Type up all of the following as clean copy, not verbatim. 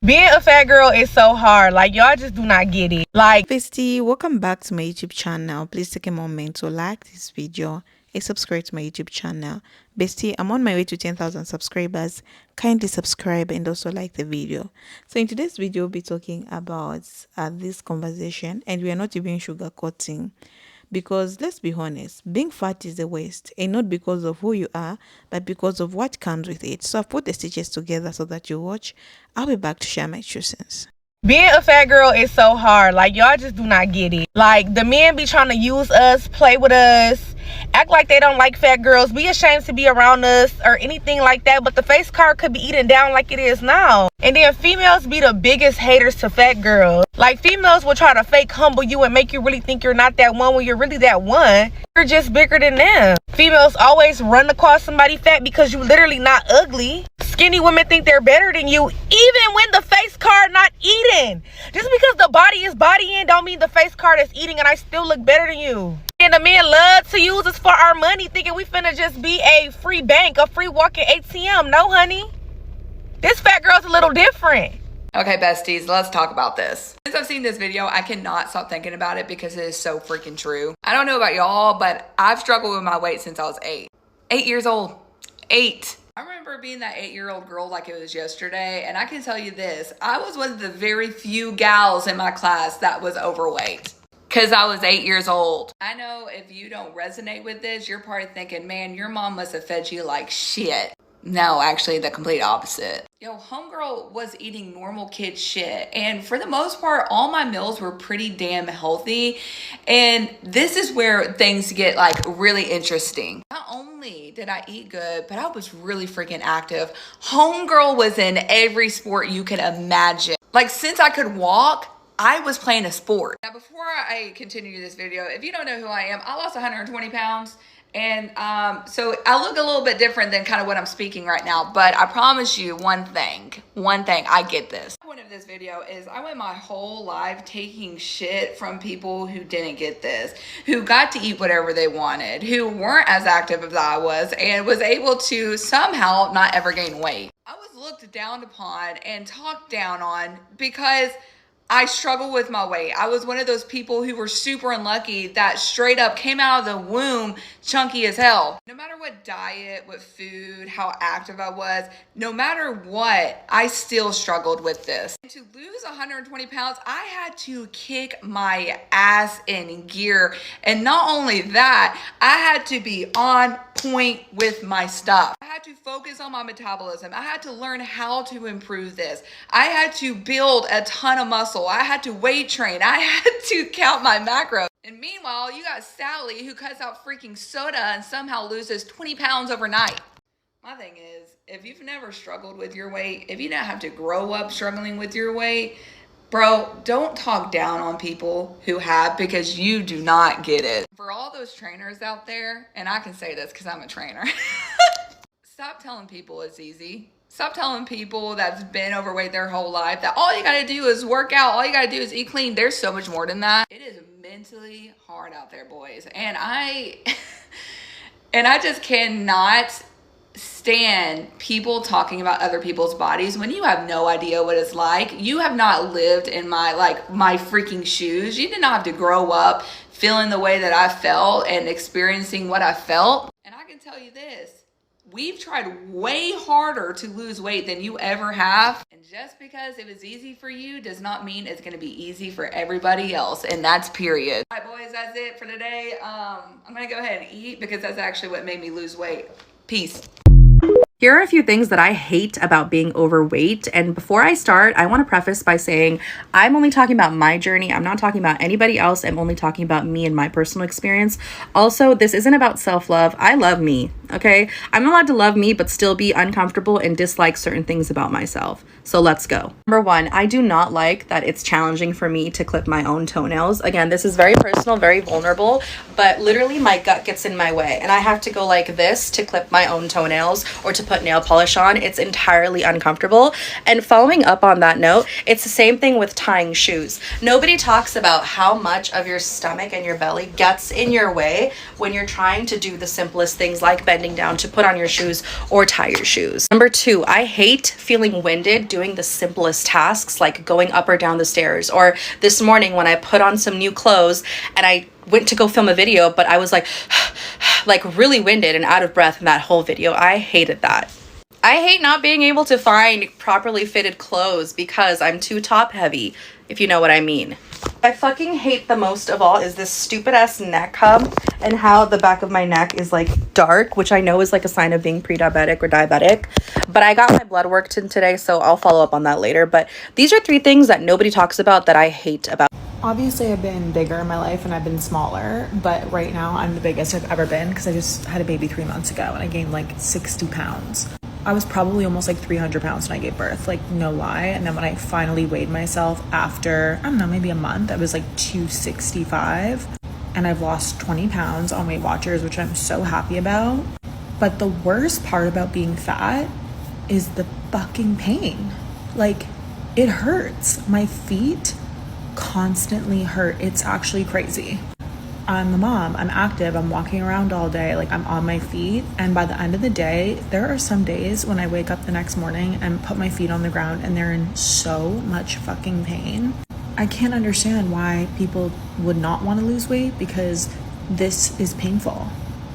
Being a fat girl is so hard. Like, y'all just do not get it. Like, Bestie, welcome back to my YouTube channel. Please take a moment to like this video and subscribe to my YouTube channel. Bestie, I'm on my way to 10,000 subscribers. Kindly subscribe and also like the video. So in today's video, we'll be talking about this conversation, and we are not even sugarcoating. Because let's be honest, being fat is the worst, and not because of who you are, but because of what comes with it. So I've put the stitches together so that you watch. I'll be back to share my 2 cents. being a fat girl is so hard. Like, y'all just do not get it. Like, the men be trying to use us, play with us, act like they don't like fat girls, be ashamed to be around us or anything like that. But the face card could be eaten down like it is now. And then females be the biggest haters to fat girls. Like, females will try to fake humble you and make you really think you're not that one when you're really that one. You're just bigger than them. Females always run to call somebody fat because you literally not ugly. Skinny women think they're better than you even when the face card not eating. Just because the body is bodying don't mean the face card is eating and I still look better than you. And the men love to use us for our money, thinking we finna just be a free bank, a free walking ATM. No, honey. This fat girl's a little different. Okay, besties, let's talk about this. Since I've seen this video, I cannot stop thinking about it because it is so freaking true. I don't know about y'all, but I've struggled with my weight since I was 8. 8 years old. 8. I remember being that 8-year-old girl like it was yesterday, and I can tell you this, I was one of the very few gals in my class that was overweight. Because I was 8 years old. I know if you don't resonate with this, you're probably thinking, man, your mom must have fed you like shit. No, actually the complete opposite. Yo, homegirl was eating normal kid shit. And for the most part, all my meals were pretty damn healthy. And this is where things get like really interesting. Not only did I eat good, but I was really freaking active. Homegirl was in every sport you could imagine. Like, since I could walk, I was playing a sport. Now, before I continue this video, if you don't know who I am, I lost 120 pounds. And so I look a little bit different than kind of what I'm speaking right now, but I promise you one thing, I get this. The point of this video is I went my whole life taking shit from people who didn't get this, who got to eat whatever they wanted, who weren't as active as I was, and was able to somehow not ever gain weight. I was looked down upon and talked down on because I struggle with my weight. I was one of those people who were super unlucky that straight up came out of the womb chunky as hell. No matter what diet, what food, how active I was, no matter what, I still struggled with this. And to lose 120 pounds, I had to kick my ass in gear. And not only that, I had to be on point with my stuff. I had to focus on my metabolism. I had to learn how to improve this. I had to build a ton of muscle. I had to weight train. I had to count my macros. And meanwhile, you got Sally who cuts out freaking soda and somehow loses 20 pounds overnight. My thing is, if you've never struggled with your weight, if you don't have to grow up struggling with your weight, bro, don't talk down on people who have, because you do not get it. For all those trainers out there, and I can say this because I'm a trainer, stop telling people it's easy. Stop telling people that's been overweight their whole life that all you gotta do is work out, all you gotta do is eat clean. There's so much more than that. It is mentally hard out there, boys. And I just cannot stand people talking about other people's bodies when you have no idea what it's like. You have not lived in my freaking shoes. You did not have to grow up feeling the way that I felt and experiencing what I felt. And I can tell you this, we've tried way harder to lose weight than you ever have. And just because it was easy for you does not mean it's going to be easy for everybody else. And that's period. All right, boys, that's it for today. I'm going to go ahead and eat because that's actually what made me lose weight. Peace. Here are a few things that I hate about being overweight. And before I start, I want to preface by saying I'm only talking about my journey. I'm not talking about anybody else. I'm only talking about me and my personal experience. Also, this isn't about self-love. I love me, okay? I'm allowed to love me, but still be uncomfortable and dislike certain things about myself. So let's go. Number one, I do not like that it's challenging for me to clip my own toenails. Again, this is very personal, very vulnerable, but literally my gut gets in my way and I have to go like this to clip my own toenails or to put nail polish on. It's entirely uncomfortable. And following up on that note, it's the same thing with tying shoes. Nobody talks about how much of your stomach and your belly gets in your way when you're trying to do the simplest things like bending down to put on your shoes or tie your shoes. Number 2, I hate feeling winded doing the simplest tasks like going up or down the stairs, or this morning when I put on some new clothes and I went to go film a video, but I was like really winded and out of breath in that whole video. I hated that. I hate not being able to find properly fitted clothes because I'm too top heavy, if you know what I mean. I fucking hate the most of all is this stupid ass neck hub and how the back of my neck is like dark, which I know is like a sign of being pre-diabetic or diabetic. But I got my blood work today, so I'll follow up on that later. But these are 3 things that nobody talks about that I hate about. Obviously, I've been bigger in my life and I've been smaller, but right now I'm the biggest I've ever been because I just had a baby 3 months ago and I gained like 60 pounds. I was probably almost like 300 pounds when I gave birth, like no lie. And then when I finally weighed myself after, I don't know, maybe a month, I was like 265. And I've lost 20 pounds on Weight Watchers, which I'm so happy about. But the worst part about being fat is the fucking pain. Like, it hurts. My feet constantly hurt. It's actually crazy. I'm a mom, I'm active, I'm walking around all day, like I'm on my feet, and by the end of the day, there are some days when I wake up the next morning and put my feet on the ground and they're in so much fucking pain. I can't understand why people would not want to lose weight because this is painful.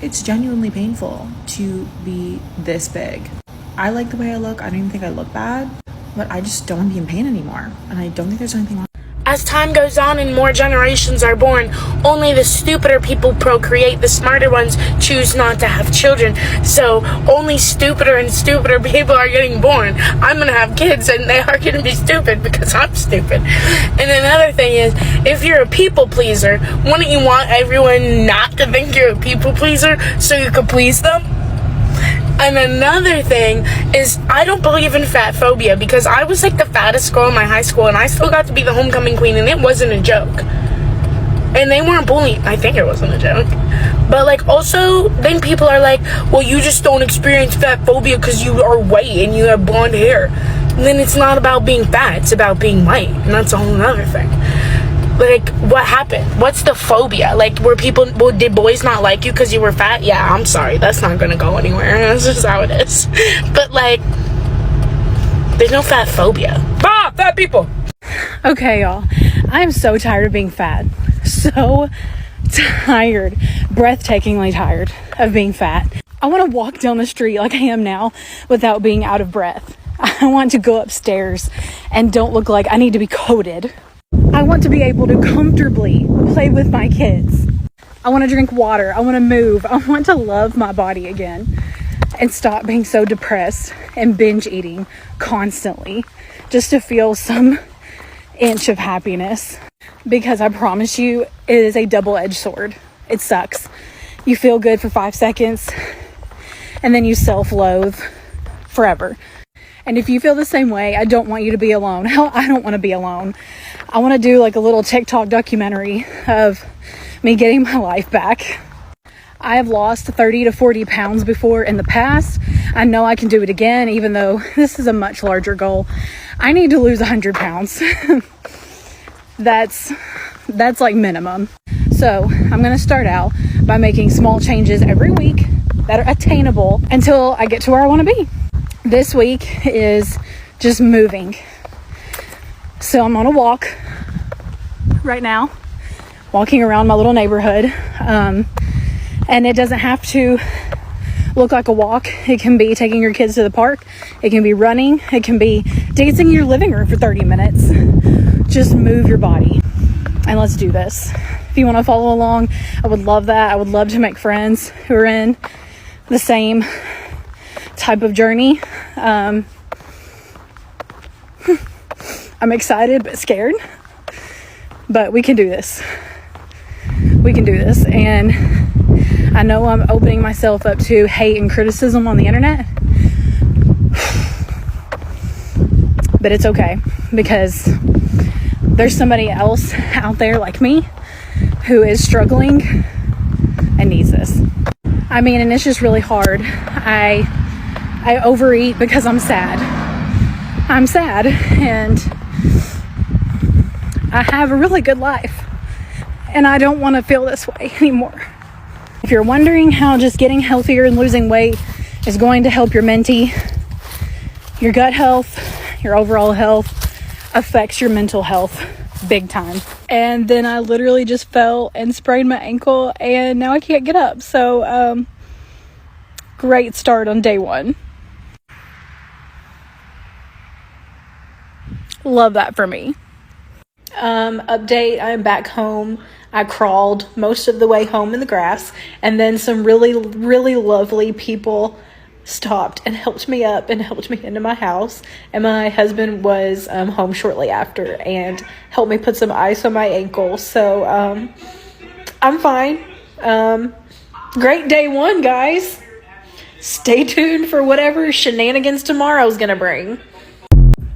It's genuinely painful to be this big. I like the way I look, I don't even think I look bad, but I just don't want to be in pain anymore, and I don't think there's anything wrong. As time goes on and more generations are born, only the stupider people procreate. The smarter ones choose not to have children. So only stupider and stupider people are getting born. I'm going to have kids and they are going to be stupid because I'm stupid. And another thing is, if you're a people pleaser, wouldn't you want everyone not to think you're a people pleaser so you could please them? And another thing is, I don't believe in fat phobia because I was like the fattest girl in my high school and I still got to be the homecoming queen and it wasn't a joke. And they weren't bullying. I think it wasn't a joke. But like also, then people are like, well, you just don't experience fat phobia because you are white and you have blonde hair. And then it's not about being fat, it's about being white. And that's a whole other thing. Like, what happened? What's the phobia? Like, did boys not like you because you were fat? Yeah, I'm sorry. That's not gonna go anywhere. That's just how it is. But, like, there's no fat phobia. Ah, fat people! Okay, y'all. I'm so tired of being fat. So tired. Breathtakingly tired of being fat. I want to walk down the street like I am now without being out of breath. I want to go upstairs and don't look like I need to be coated. I want to be able to comfortably play with my kids. I want to drink water. I want to move. I want to love my body again and stop being so depressed and binge eating constantly just to feel some inch of happiness. Because I promise you, it is a double-edged sword. It sucks. You feel good for 5 seconds and then you self-loathe forever. And if you feel the same way, I don't want you to be alone. Hell, I don't want to be alone. I want to do like a little TikTok documentary of me getting my life back. I have lost 30 to 40 pounds before in the past. I know I can do it again, even though this is a much larger goal. I need to lose 100 pounds. That's like minimum. So I'm going to start out by making small changes every week that are attainable until I get to where I want to be. This week is just moving. So I'm on a walk right now, walking around my little neighborhood. And it doesn't have to look like a walk. It can be taking your kids to the park. It can be running. It can be dancing in your living room for 30 minutes. Just move your body. And let's do this. If you want to follow along, I would love that. I would love to make friends who are in the same type of journey. I'm excited but scared, but we can do this. We can do this. And I know I'm opening myself up to hate and criticism on the internet, but it's okay because there's somebody else out there like me who is struggling and needs this. I mean, and it's just really hard. I I overeat because I'm sad. I'm sad, and I have a really good life, and I don't want to feel this way anymore. If you're wondering how just getting healthier and losing weight is going to help your mentee, your gut health, your overall health affects your mental health big time. And then I literally just fell and sprained my ankle, and now I can't get up. So great start on day one. Love that for me. Update, I'm back home. I crawled most of the way home in the grass, and then some really, really lovely people stopped and helped me up and helped me into my house. And my husband was home shortly after and helped me put some ice on my ankle. So I'm fine. Great day one, guys. Stay tuned for whatever shenanigans tomorrow's gonna bring.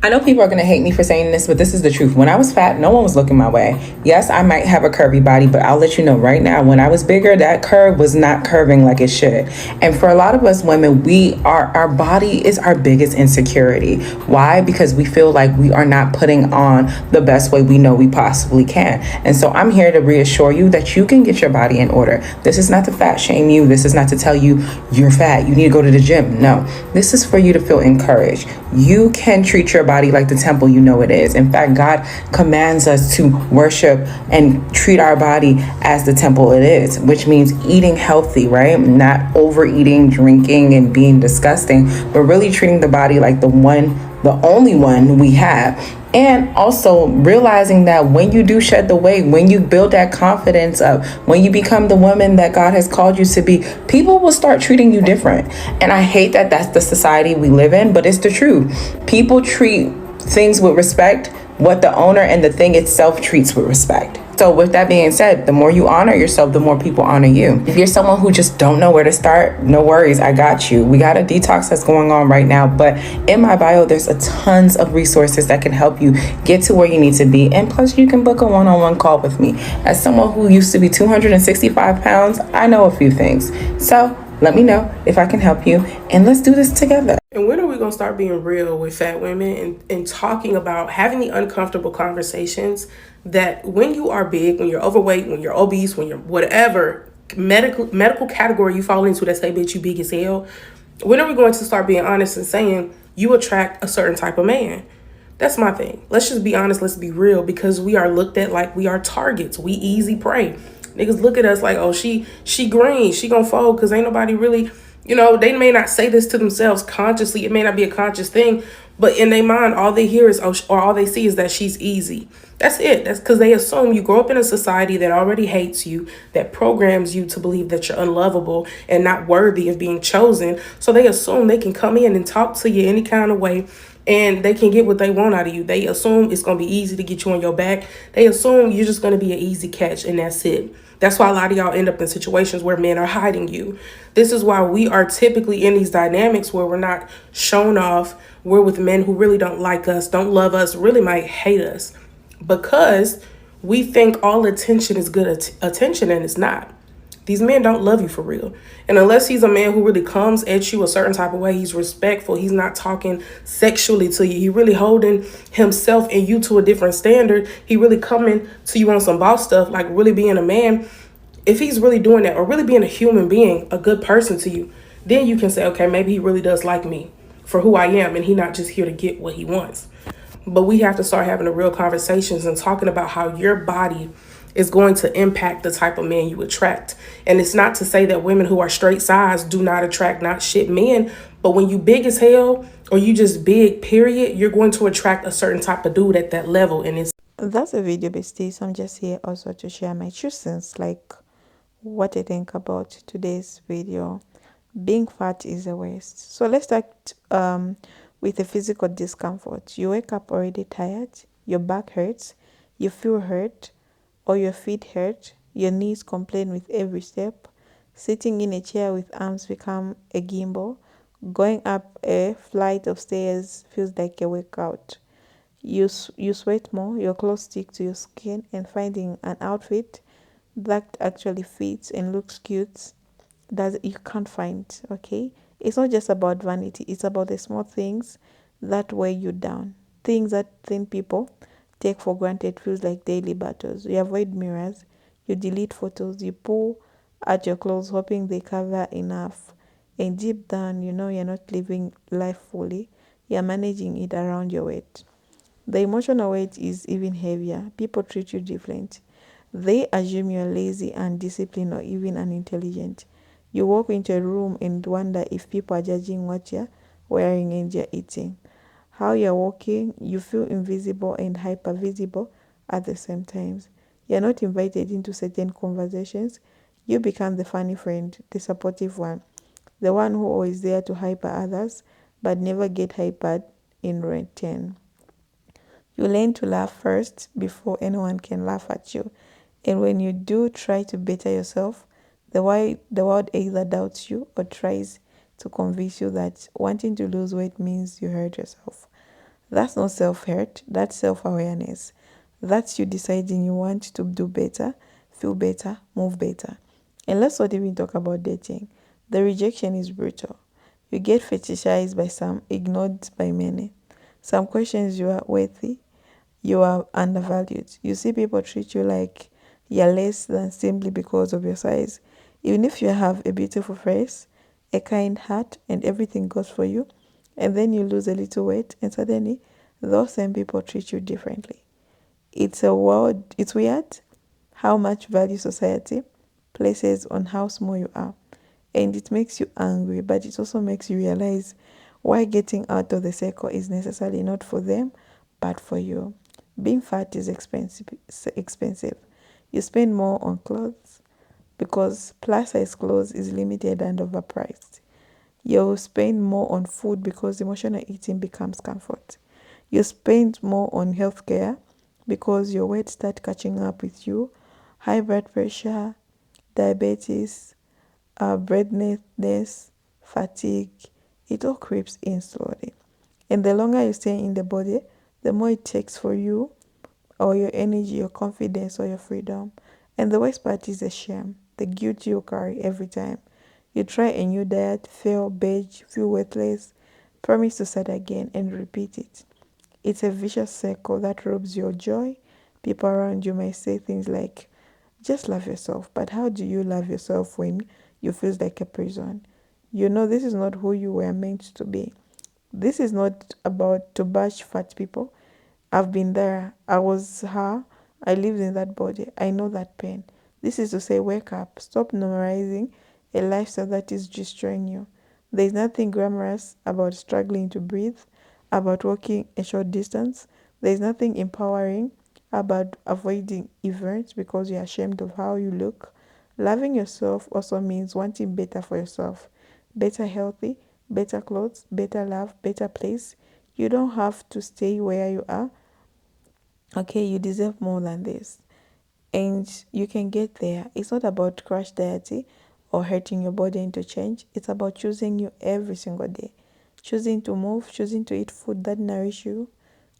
I know people are going to hate me for saying this, but this is the truth. When I was fat, no one was looking my way. Yes, I might have a curvy body, but I'll let you know right now, when I was bigger, that curve was not curving like it should. And for a lot of us women, our body is our biggest insecurity. Why? Because we feel like we are not putting on the best way we know we possibly can. And so I'm here to reassure you that you can get your body in order. This is not to fat shame you. This is not to tell you you're fat, you need to go to the gym. No, this is for you to feel encouraged. You can treat your body like the temple you know it is. In fact, God commands us to worship and treat our body as the temple it is, which means eating healthy, right? Not overeating, drinking, and being disgusting, but really treating the body like the only one we have. And also realizing that when you do shed the weight, when you build that confidence up, when you become the woman that God has called you to be, people will start treating you different. And I hate that that's the society we live in, but it's the truth. People treat things with respect what the owner and the thing itself treats with respect. So with that being said, the more you honor yourself, the more people honor you. If you're someone who just don't know where to start, no worries, I got you. We got a detox that's going on right now, but in my bio, there's a tons of resources that can help you get to where you need to be. And plus you can book a one-on-one call with me. As someone who used to be 265 pounds, I know a few things. So let me know if I can help you, and let's do this together. And when are we going to start being real with fat women and talking about having the uncomfortable conversations that when you are big, when you're overweight, when you're obese, when you're whatever medical category you fall into that say, bitch, you big as hell, when are we going to start being honest and saying you attract a certain type of man? That's my thing. Let's just be honest. Let's be real, because we are looked at like we are targets. We easy prey. Niggas look at us like, oh, she green. She gonna fold because ain't nobody really, they may not say this to themselves consciously. It may not be a conscious thing, but in their mind, all they hear is, or all they see is that she's easy. That's it. That's because they assume you grow up in a society that already hates you, that programs you to believe that you're unlovable and not worthy of being chosen. So they assume they can come in and talk to you any kind of way, and they can get what they want out of you. They assume it's going to be easy to get you on your back. They assume you're just going to be an easy catch, and that's it. That's why a lot of y'all end up in situations where men are hiding you. This is why we are typically in these dynamics where we're not shown off. We're with men who really don't like us, don't love us, really might hate us, because we think all attention is good attention, and it's not. These men don't love you for real. And unless he's a man who really comes at you a certain type of way, he's respectful, he's not talking sexually to you, he really holding himself and you to a different standard, he really coming to you on some boss stuff, like really being a man. If he's really doing that, or really being a human being, a good person to you, then you can say, okay, maybe he really does like me for who I am, and he's not just here to get what he wants. But we have to start having the real conversations and talking about how your body is going to impact the type of man you attract. And it's not to say that women who are straight size do not attract not shit men, but when you big as hell, or you just big, period, you're going to attract a certain type of dude at that level. And That's a video, bestie. So I'm just here also to share my 2 cents, like what I think about today's video. Being fat is the worst. So let's start with the physical discomfort. You wake up already tired, your back hurts, you feel hurt, or your feet hurt, your knees complain with every step, sitting in a chair with arms become a gimbal, going up a flight of stairs feels like a workout. You sweat more, your clothes stick to your skin, and finding an outfit that actually fits and looks cute, you can't find, okay? It's not just about vanity, it's about the small things that weigh you down. Things that thin people take for granted feels like daily battles. You avoid mirrors, you delete photos, you pull at your clothes hoping they cover enough. And deep down, you know you're not living life fully, you're managing it around your weight. The emotional weight is even heavier. People treat you different. They assume you're lazy, undisciplined, or even unintelligent. You walk into a room and wonder if people are judging what you're wearing and you're eating. How you're walking, you feel invisible and hyper visible at the same time. You're not invited into certain conversations. You become the funny friend, the supportive one, the one who always there to hyper others but never get hypered in return. You learn to laugh first before anyone can laugh at you. And when you do try to better yourself, the world either doubts you or tries to convince you that wanting to lose weight means you hurt yourself. That's not self hurt, that's self awareness. That's you deciding you want to do better, feel better, move better. And let's not even talk about dating. The rejection is brutal. You get fetishized by some, ignored by many. Some questions you are worthy, you are undervalued. You see people treat you like you're less than simply because of your size. Even if you have a beautiful face, a kind heart, and everything goes for you, and then you lose a little weight, and suddenly those same people treat you differently. It's weird how much value society places on how small you are. And it makes you angry, but it also makes you realize why getting out of the circle is necessarily not for them, but for you. Being fat is expensive. You spend more on clothes because plus size clothes is limited and overpriced. You spend more on food because emotional eating becomes comfort. You spend more on healthcare because your weight start catching up with you. High blood pressure, diabetes, breathlessness, fatigue, it all creeps in slowly. And the longer you stay in the body, the more it takes for you or your energy, your confidence, or your freedom. And the worst part is the shame, the guilt you carry every time. You try a new diet, fail, binge, feel worthless, promise to start again, and repeat it. It's a vicious circle that robs your joy. People around you might say things like, just love yourself. But how do you love yourself when you feel like a prison? You know, this is not who you were meant to be. This is not about to bash fat people. I've been there. I was her. I lived in that body. I know that pain. This is to say, wake up. Stop normalizing a lifestyle that is destroying you. There is nothing glamorous about struggling to breathe, about walking a short distance. There is nothing empowering about avoiding events because you're ashamed of how you look. Loving yourself also means wanting better for yourself. Better healthy, better clothes, better love, better place. You don't have to stay where you are. Okay, you deserve more than this. And you can get there. It's not about crash dieting or hurting your body into change. It's about choosing you every single day. Choosing to move, choosing to eat food that nourish you,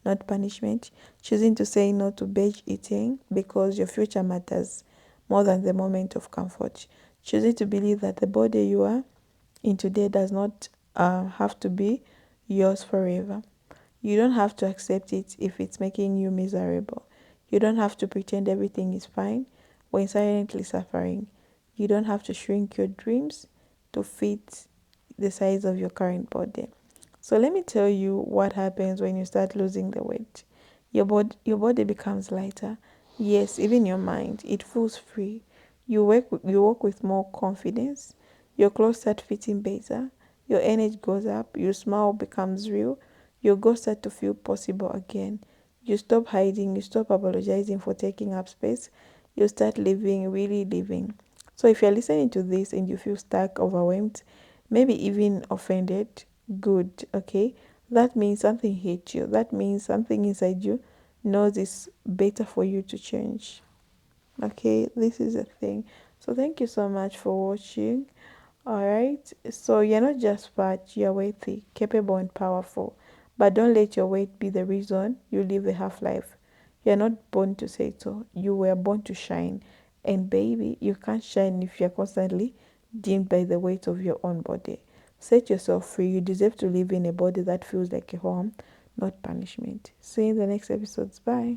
not punishment. Choosing to say no to binge eating because your future matters more than the moment of comfort. Choosing to believe that the body you are in today does not have to be yours forever. You don't have to accept it if it's making you miserable. You don't have to pretend everything is fine when silently suffering. You don't have to shrink your dreams to fit the size of your current body. So let me tell you what happens when you start losing the weight. Your body becomes lighter. Yes, even your mind. It feels free. You walk with more confidence. Your clothes start fitting better. Your energy goes up. Your smile becomes real. Your goals start to feel possible again. You stop hiding. You stop apologizing for taking up space. You start living, really living. So if you're listening to this and you feel stuck, overwhelmed, maybe even offended, good, okay? That means something hit you. That means something inside you knows it's better for you to change. Okay, this is a thing. So thank you so much for watching. All right, so you're not just fat, you're worthy, capable, and powerful. But don't let your weight be the reason you live a half life. You're not born to settle, you were born to shine. And baby, you can't shine if you're constantly dimmed by the weight of your own body. Set yourself free. You deserve to live in a body that feels like a home, not punishment. See you in the next episodes. Bye.